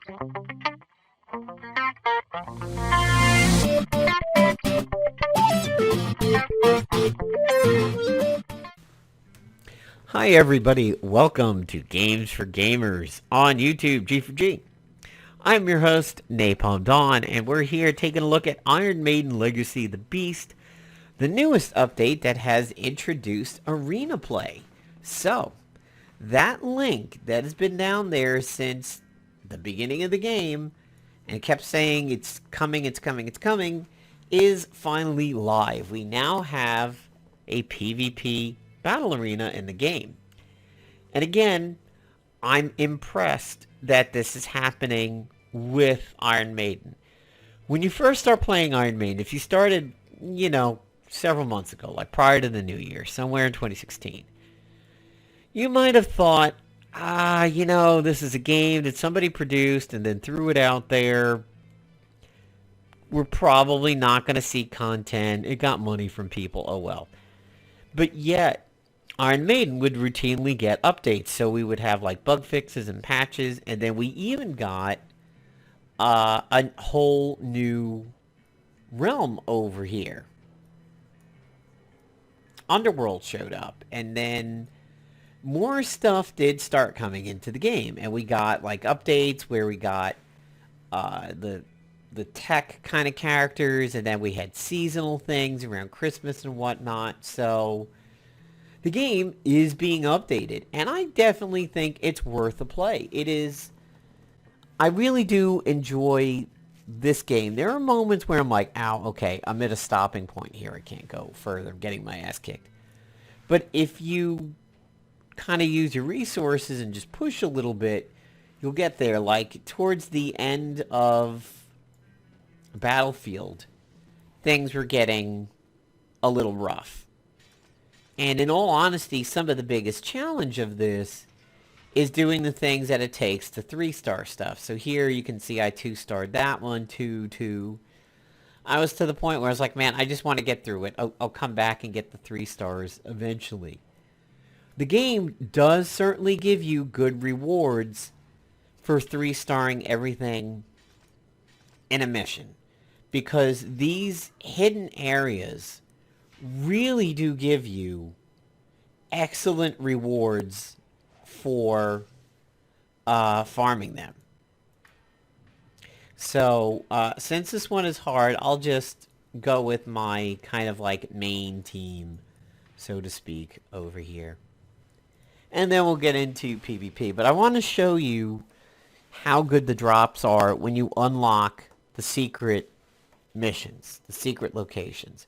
Hi everybody, welcome to Games for Gamers on YouTube, G4G. I'm your host, Napalm Dawn, and we're here taking a look at Iron Maiden Legacy the Beast, the newest update that has introduced arena play. So, that link that has been down there since the beginning of the game and kept saying it's coming, it's coming, it's coming, is finally live. We now have a PvP battle arena in the game. And again, I'm impressed that this is happening with Iron Maiden. When you first start playing Iron Maiden, if you started, several months ago, like prior to the new year, somewhere in 2016, you might have thought, this is a game that somebody produced and then threw it out there. We're probably not going to see content. It got money from people. Oh well. But yet, Iron Maiden would routinely get updates. So we would have like bug fixes and patches. And then we even got a whole new realm over here. Underworld showed up. And then more stuff did start coming into the game. And we got like updates where we got the tech kind of characters, and then we had seasonal things around Christmas and whatnot. So the game is being updated, and I definitely think it's worth a play. It is. I really do enjoy this game. There are moments where I'm like, ow, okay, I'm at a stopping point here. I can't go further. I'm getting my ass kicked. But if you kind of use your resources and just push a little bit, you'll get there. Like towards the end of Battlefield, things were getting a little rough. And in all honesty, some of the biggest challenge of this is doing the things that it takes to 3-star stuff. So here you can see I 2-starred that one, 2. I was to the point where I was like, man, I just want to get through it. I'll come back and get the 3 stars eventually. The game does certainly give you good rewards for 3-starring everything in a mission, because these hidden areas really do give you excellent rewards for farming them. So since this one is hard, I'll just go with my kind of like main team, so to speak, over here. And then we'll get into PvP. But I want to show you how good the drops are when you unlock the secret missions, the secret locations.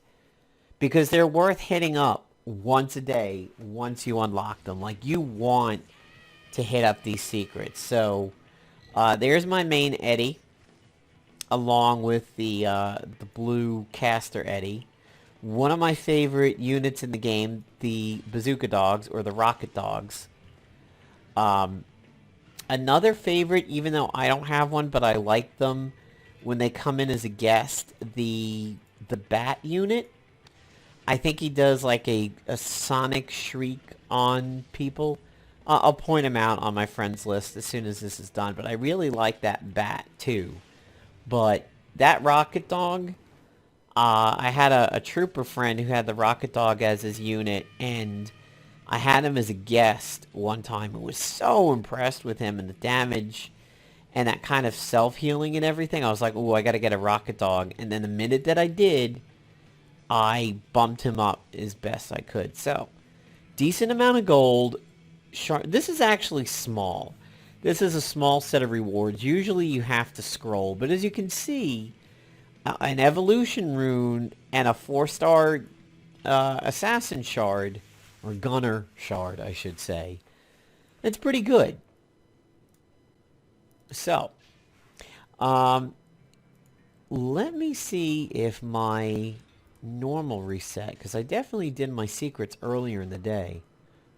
Because they're worth hitting up once a day once you unlock them. Like, you want to hit up these secrets. So, there's my main Eddie, along with the blue caster Eddie. One of my favorite units in the game, the bazooka dogs, or the rocket dogs. Another favorite, even though I don't have one, but I like them when they come in as a guest, the bat unit. I think he does like a sonic shriek on people. I'll point him out on my friends list as soon as this is done, but I really like that bat too. But that rocket dog, I had a trooper friend who had the rocket dog as his unit, and I had him as a guest one time and was so impressed with him and the damage and that kind of self-healing and everything. I was like, oh, I got to get a rocket dog. And then the minute that I did, I bumped him up as best I could. So, decent amount of gold. This is actually small. This is a small set of rewards. Usually you have to scroll. But as you can see, an evolution rune and a 4-star assassin shard, or gunner shard, I should say. It's pretty good. So, let me see if my normal reset, because I definitely did my secrets earlier in the day.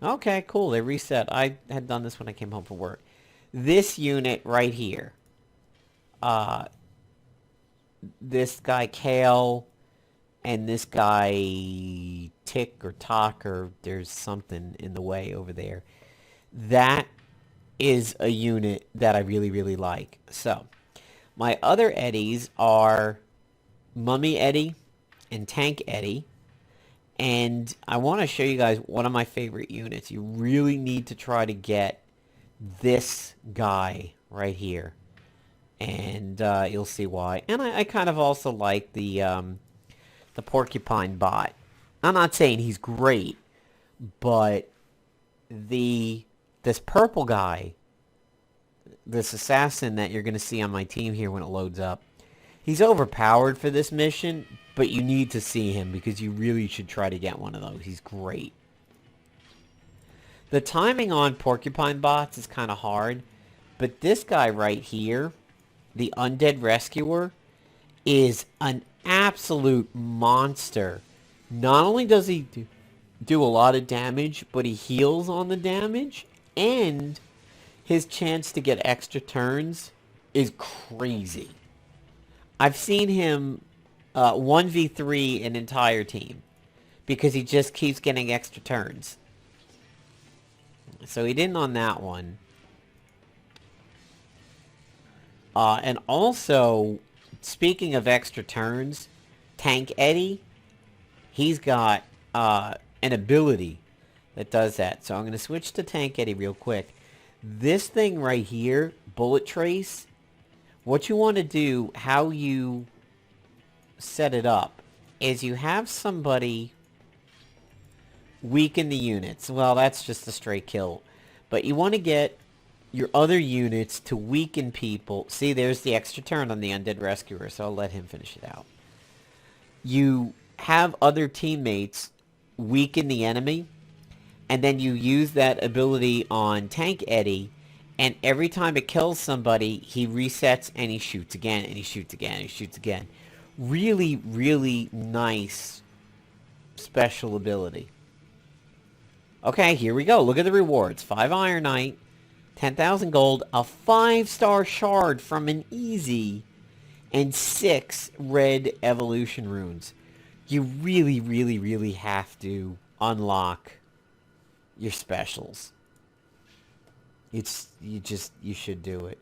Okay, cool, they reset. I had done this when I came home from work. This unit right here, this guy Kale, and this guy Tick or Talk, or there's something in the way over there. That is a unit that I really, really like. So, my other Eddies are Mummy Eddie and Tank Eddie. And I want to show you guys one of my favorite units. You really need to try to get this guy right here. And you'll see why. And I kind of also like the porcupine bot. I'm not saying he's great, but this purple guy, this assassin that you're going to see on my team here when it loads up, he's overpowered for this mission, but you need to see him because you really should try to get one of those. He's great. The timing on porcupine bots is kind of hard, but this guy right here, the undead rescuer, is an absolute monster. Not only does he do a lot of damage, but he heals on the damage, and his chance to get extra turns is crazy. I've seen him 1v3 an entire team because he just keeps getting extra turns. So he didn't on that one. And also, speaking of extra turns, Tank Eddie, he's got an ability that does that. So I'm going to switch to Tank Eddie real quick. This thing right here, Bullet Trace, what you want to do, how you set it up, is you have somebody weaken the units. Well, that's just a straight kill. But you want to get your other units to weaken people. See, there's the extra turn on the Undead Rescuer, so I'll let him finish it out. You have other teammates weaken the enemy, and then you use that ability on Tank Eddie, and every time it kills somebody, he resets and he shoots again, and he shoots again, and he shoots again. Really, really nice special ability. Okay, here we go. Look at the rewards. 5 Ironite, 10,000 gold, a 5-star shard from an easy, and 6 red evolution runes. You really, really, really have to unlock your specials. You should do it.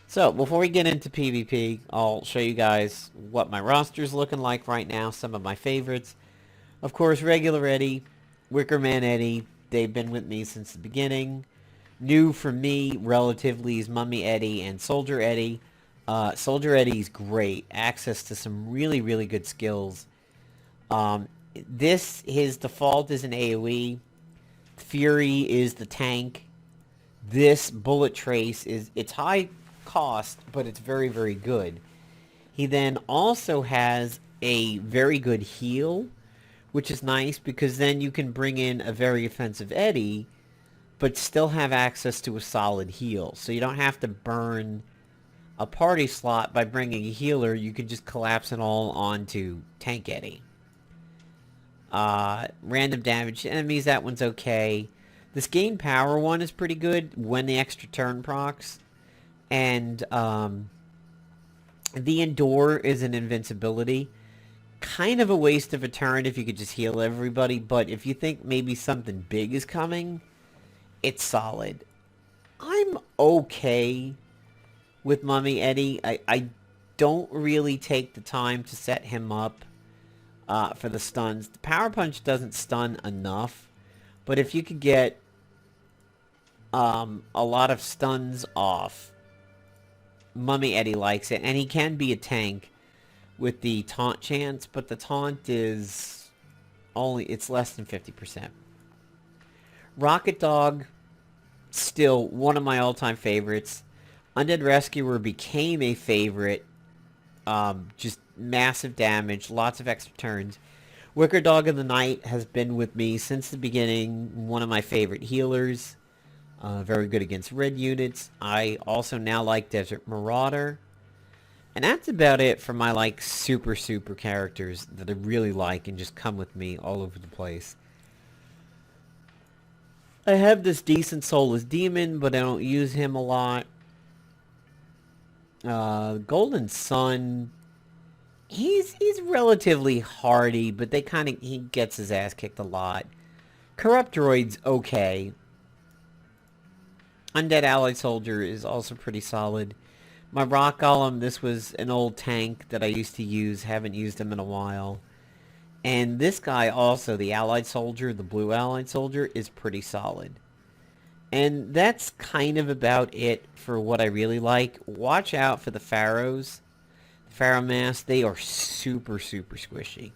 So, before we get into PvP, I'll show you guys what my roster's looking like right now, some of my favorites. Of course, regular Eddie, Wickerman Eddie, they've been with me since the beginning. New for me, relatively, is Mummy Eddie and Soldier Eddie. Soldier Eddie's great. Access to some really, really good skills. His default is an AoE. Fury is the tank. This Bullet Trace it's high cost, but it's very, very good. He then also has a very good heal, which is nice because then you can bring in a very offensive Eddie, but still have access to a solid heal. So you don't have to burn a party slot by bringing a healer. You can just collapse it all onto Tank Eddie. Random damage to enemies, that one's okay. This gain power one is pretty good when the extra turn procs. And the endure is an invincibility. Kind of a waste of a turn if you could just heal everybody, but if you think maybe something big is coming, it's solid. I'm okay with Mummy Eddie. I don't really take the time to set him up for the stuns. The Power Punch doesn't stun enough, but if you could get a lot of stuns off, Mummy Eddie likes it, and he can be a tank with the taunt chance, but the taunt is it's less than 50%. Rocket Dog, still one of my all-time favorites. Undead Rescuer became a favorite. Just massive damage, lots of extra turns. Wicker Dog of the Night has been with me since the beginning, one of my favorite healers. Very good against red units. I also now like Desert Marauder. And that's about it for my super characters that I really like and just come with me all over the place. I have this decent Soulless Demon, but I don't use him a lot. Golden Sun, he's relatively hardy, but he gets his ass kicked a lot. Corrupt Droid's okay. Undead Allied Soldier is also pretty solid. My Rock Golem, this was an old tank that I used to use. Haven't used him in a while. And this guy also, the Allied Soldier, the blue Allied Soldier, is pretty solid. And that's kind of about it for what I really like. Watch out for the Pharaohs. The Pharaoh Mass, they are super, super squishy.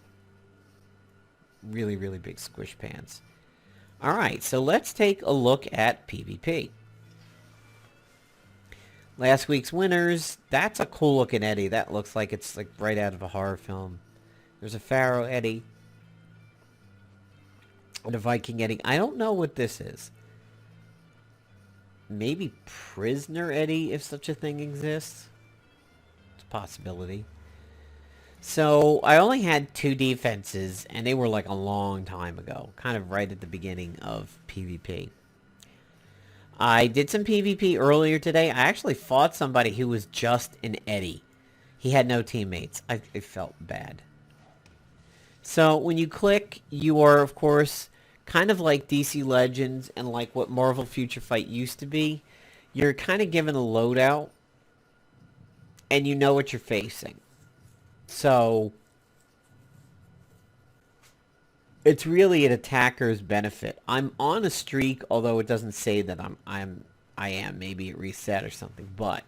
Really, really big squish pants. Alright, so let's take a look at PvP. Last week's winners, that's a cool looking Eddie. That looks like it's like right out of a horror film. There's a Pharaoh Eddie. And a Viking Eddie. I don't know what this is. Maybe Prisoner Eddie, if such a thing exists. It's a possibility. So, I only had 2 defenses, and they were like a long time ago. Kind of right at the beginning of PvP. I did some PvP earlier today. I actually fought somebody who was just an Eddie. He had no teammates. I felt bad. So, when you click, you are, of course, kind of like DC Legends and like what Marvel Future Fight used to be. You're kind of given a loadout, and you know what you're facing. So, it's really an attacker's benefit. I'm on a streak, although it doesn't say that I am. Maybe it reset or something. But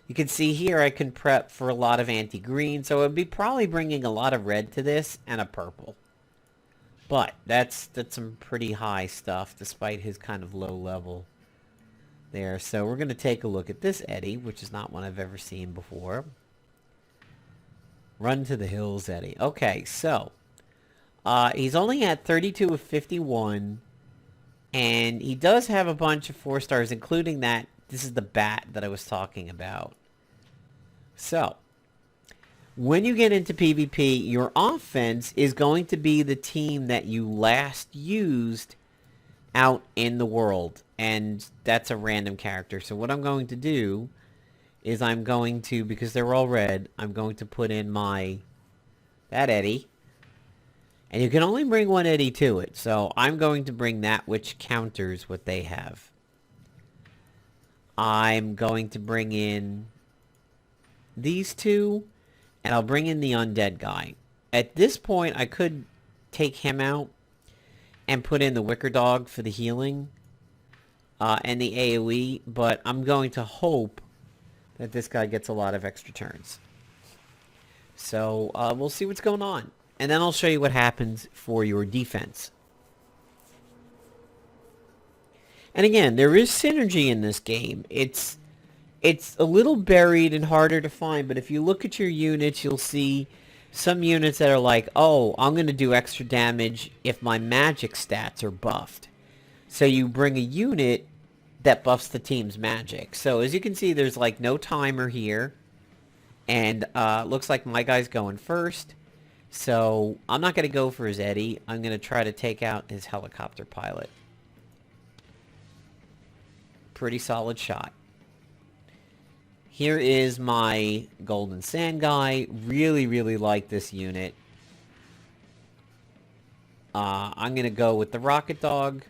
you can see here I can prep for a lot of anti-green, so I'd be probably bringing a lot of red to this and a purple. But that's some pretty high stuff, despite his kind of low level there. So we're going to take a look at this Eddie, which is not one I've ever seen before. Run to the hills, Eddie. Okay, so he's only at 32 of 51, and he does have a bunch of 4 stars, including that. This is the bat that I was talking about. So, when you get into PvP, your offense is going to be the team that you last used out in the world, and that's a random character. So what I'm going to do is I'm going to, because they're all red, I'm going to put in that Eddie. And you can only bring one Eddie to it. So I'm going to bring that which counters what they have. I'm going to bring in these 2. And I'll bring in the undead guy. At this point, I could take him out and put in the Wicker Dog for the healing. And the AoE. But I'm going to hope that this guy gets a lot of extra turns. So, we'll see what's going on. And then I'll show you what happens for your defense. And again, there is synergy in this game. It's a little buried and harder to find, but if you look at your units, you'll see some units that are like, oh, I'm going to do extra damage if my magic stats are buffed. So you bring a unit that buffs the team's magic. So as you can see, there's like no timer here. And looks like my guy's going first. So I'm not going to go for his Eddie. I'm going to try to take out his helicopter pilot. Pretty solid shot. Here is my Golden Sand guy. Really, really like this unit. I'm going to go with the Rocket Dog,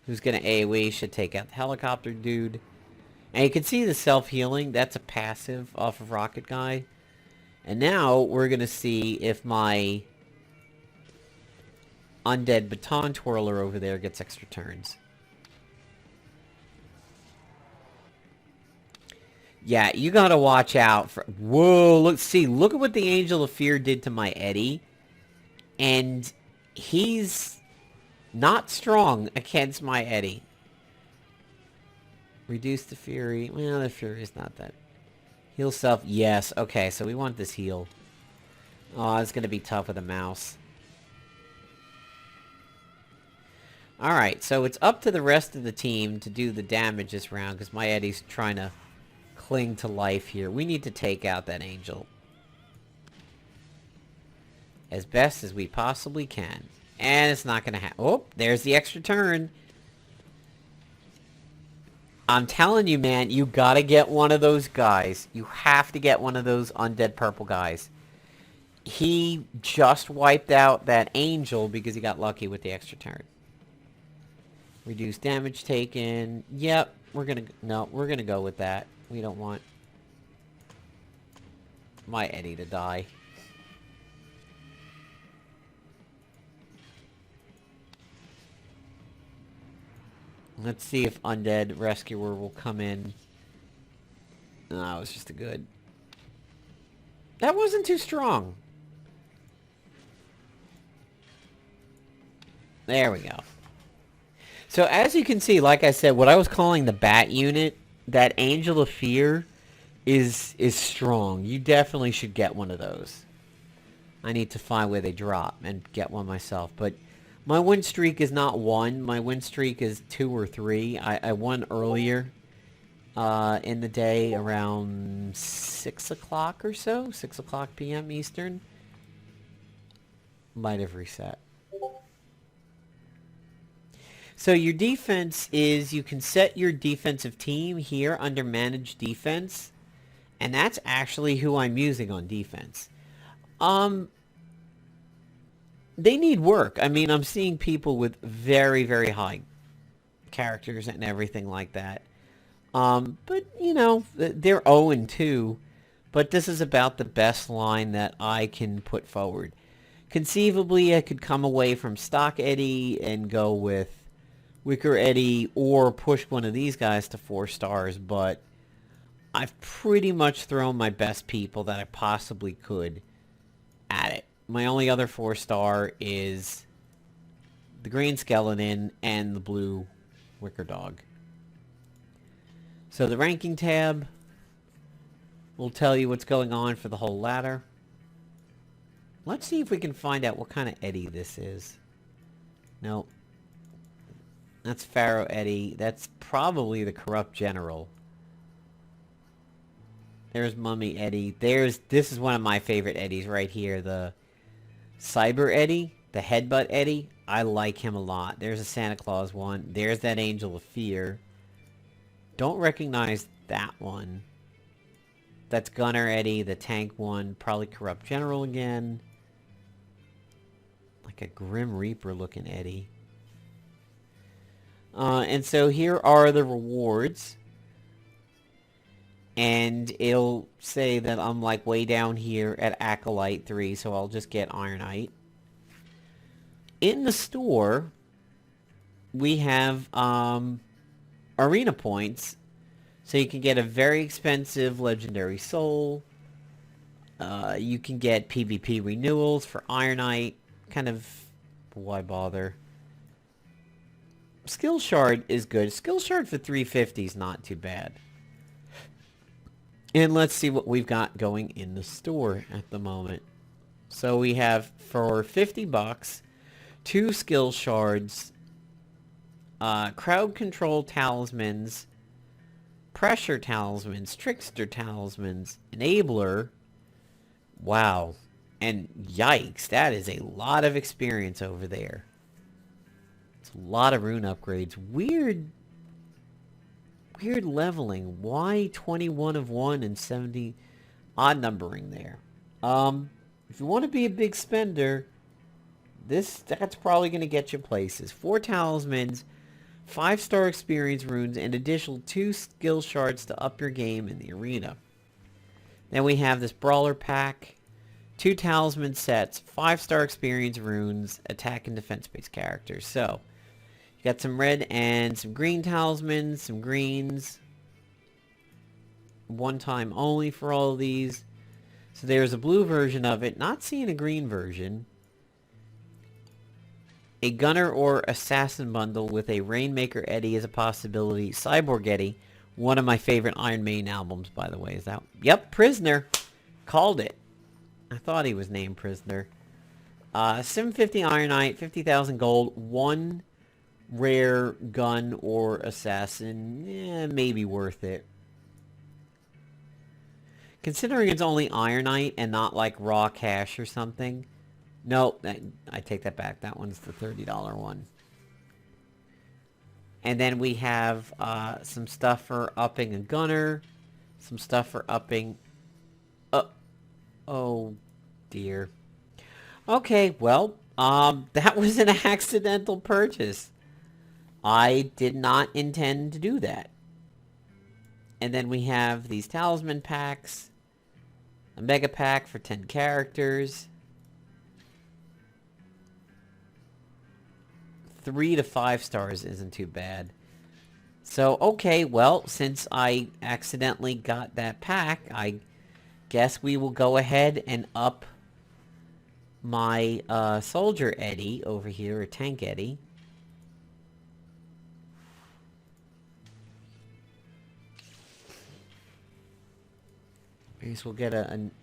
who's going to AoE, should take out the helicopter dude. And you can see the self-healing. That's a passive off of Rocket Guy. And now we're going to see if my undead baton twirler over there gets extra turns. Yeah, you gotta watch out for... Whoa, look at what the Angel of Fear did to my Eddie. And he's not strong against my Eddie. Reduce the Fury. Well, the Fury is not that. Heal self. Yes, okay, so we want this heal. Oh, it's gonna be tough with a mouse. Alright, so it's up to the rest of the team to do the damage this round, because my Eddie's trying to cling to life here. We need to take out that Angel as best as we possibly can. And it's not gonna happen. Oh, there's the extra turn. I'm telling you, man, you gotta get one of those guys. You have to get one of those undead purple guys. He just wiped out that Angel because he got lucky with the extra turn. Reduce damage taken. Yep, we're gonna go with that. We don't want my Eddie to die. Let's see if Undead Rescuer will come in. No, it was just a good... That wasn't too strong. There we go. So as you can see, like I said, what I was calling the bat unit, that Angel of Fear is strong. You definitely should get one of those. I need to find where they drop and get one myself. But my win streak is not 1. My win streak is 2 or 3. I won earlier in the day around 6 o'clock or so. 6 o'clock p.m. Eastern. Might have reset. So your defense is, you can set your defensive team here under Manage Defense. And that's actually who I'm using on defense. They need work. I mean, I'm seeing people with very, very high characters and everything like that. But, you know, they're 0-2. But this is about the best line that I can put forward. Conceivably, I could come away from stock Eddie and go with Wicker Eddie or push one of these guys to 4 stars, but I've pretty much thrown my best people that I possibly could at it. My only other 4-star is the green skeleton and the blue wicker dog. So the ranking tab will tell you what's going on for the whole ladder. Let's see if we can find out what kind of Eddie this is. Nope. That's Pharaoh Eddie. That's probably the Corrupt General. There's Mummy Eddie. This is one of my favorite Eddies right here. The Cyber Eddie. The Headbutt Eddie. I like him a lot. There's a Santa Claus one. There's that Angel of Fear. Don't recognize that one. That's Gunner Eddie. The tank one. Probably Corrupt General again. Like a Grim Reaper looking Eddie. And so here are the rewards. And it'll say that I'm like way down here at Acolyte 3, so I'll just get Ironite. In the store, we have arena points. So you can get a very expensive Legendary Soul. You can get PvP renewals for Ironite. Kind of, why bother? Skill Shard is good. Skill Shard for 350 is not too bad. And let's see what we've got going in the store at the moment. So we have, for 50 bucks, 2 skill shards, crowd control talismans, pressure talismans, trickster talismans, enabler. Wow. And yikes, that is a lot of experience over there. It's a lot of rune upgrades. Weird leveling. Why 21 of 1 and 70 odd numbering there? If you want to be a big spender, that's probably going to get you places. 4 talismans, 5-star experience runes, and additional 2 skill shards to up your game in the arena. Then we have this brawler pack, 2 talisman sets, 5-star experience runes, attack and defense based characters. So you got some red and some green talismans, some greens. One time only for all of these. So there's a blue version of it. Not seeing a green version. A gunner or assassin bundle with a Rainmaker Eddie is a possibility. Cyborg Eddie, one of my favorite Iron Maiden albums, by the way, is that. Yep, Prisoner. Called it. I thought he was named Prisoner. 750 Ironite, 50,000 gold, 1 rare gun or assassin. Maybe worth it. Considering it's only Ironite and not like raw cash or something. No, I take that back. That one's the $30 one. And then we have some stuff for upping a gunner. Some stuff for upping... Oh, dear. Okay, well, that was an accidental purchase. I did not intend to do that. And then we have these talisman packs. A mega pack for 10 characters. 3 to 5 stars isn't too bad. So, okay, well, since I accidentally got that pack, I guess we will go ahead and up my Soldier Eddie over here, or Tank Eddie. I guess we'll get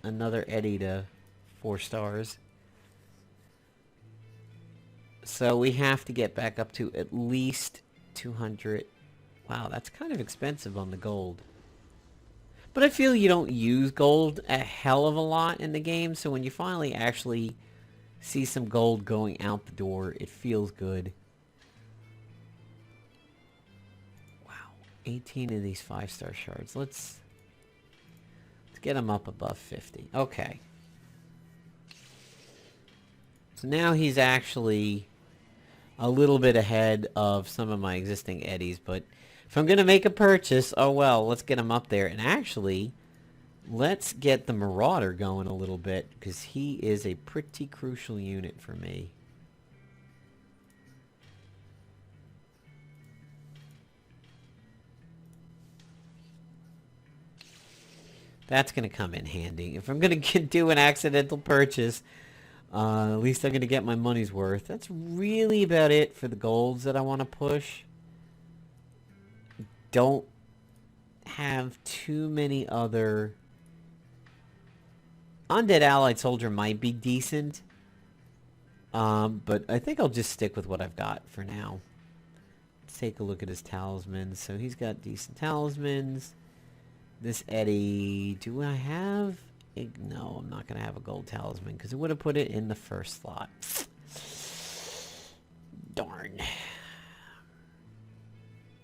another Eddie to 4 stars. So we have to get back up to at least 200. Wow, that's kind of expensive on the gold. But I feel you don't use gold a hell of a lot in the game, so when you finally actually see some gold going out the door, it feels good. Wow, 18 of these 5-star shards. Let's get them up above 50. Okay. So now he's actually a little bit ahead of some of my existing Eddies, but if I'm going to make a purchase, oh well, let's get him up there. And actually, let's get the Marauder going a little bit, because he is a pretty crucial unit for me. That's going to come in handy. If I'm going to do an accidental purchase, at least I'm going to get my money's worth. That's really about it for the golds that I want to push. Don't have too many other... Undead Allied Soldier might be decent. But I think I'll just stick with what I've got for now. Let's take a look at his talismans. So he's got decent talismans. This Eddie... Do I have... No, I'm not going to have a gold talisman, because it would have put it in the first slot. Darn.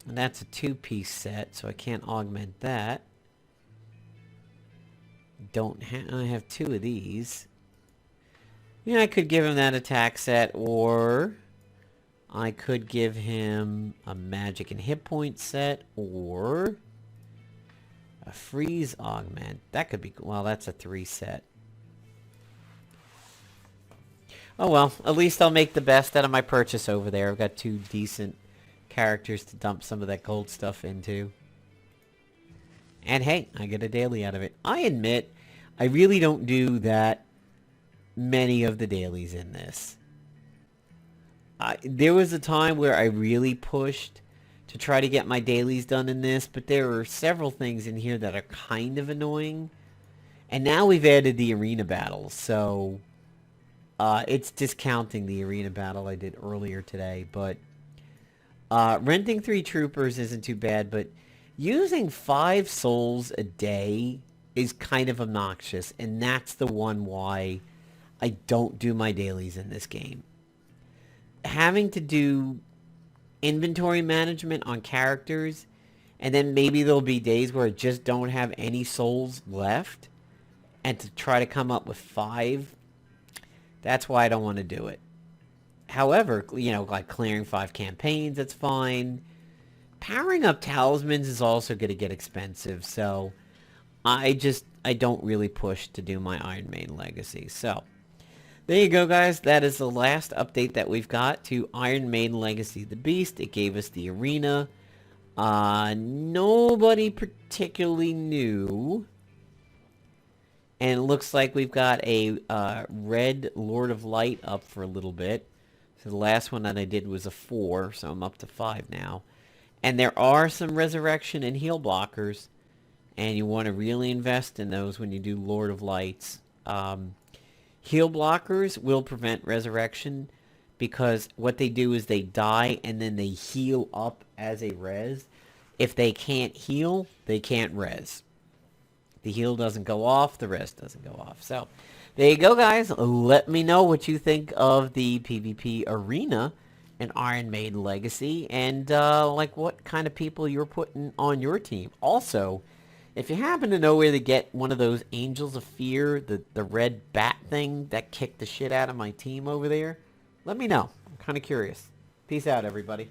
And that's a 2-piece set, so I can't augment that. I have 2 of these. Yeah, I could give him that attack set, or I could give him a magic and hit point set, or a freeze augment. That could be... Well, that's a 3 set. Oh well, at least I'll make the best out of my purchase over there. I've got 2 decent characters to dump some of that gold stuff into. And hey, I get a daily out of it. I admit, I really don't do that many of the dailies in this. There was a time where I really pushed to try to get my dailies done in this, but there are several things in here that are kind of annoying. And now we've added the arena battles, so it's discounting the arena battle I did earlier today. But renting 3 troopers isn't too bad, but using 5 souls a day is kind of obnoxious, and that's the one why I don't do my dailies in this game. Having to do inventory management on characters, and then maybe there'll be days where I just don't have any souls left, and to try to come up with 5, that's why I don't want to do it. However, you know, like clearing 5 campaigns, that's fine. Powering up talismans is also going to get expensive, so I don't really push to do my Iron Maiden Legacy. So there you go, guys. That is the last update that we've got to Iron Maiden Legacy the Beast. It gave us the arena. Nobody particularly new. And it looks like we've got a red Lord of Light up for a little bit. So the last one that I did was a 4, so I'm up to 5 now. And there are some resurrection and heal blockers. And you want to really invest in those when you do Lord of Lights. Heal blockers will prevent resurrection, because what they do is they die and then they heal up as a res. If they can't heal, they can't res. The heal doesn't go off, the res doesn't go off. So there you go, guys. Let me know what you think of the PvP arena in Iron Maiden Legacy, and like what kind of people you're putting on your team. Also, if you happen to know where to get one of those Angels of Fear, the red bat thing that kicked the shit out of my team over there, let me know. I'm kind of curious. Peace out, everybody.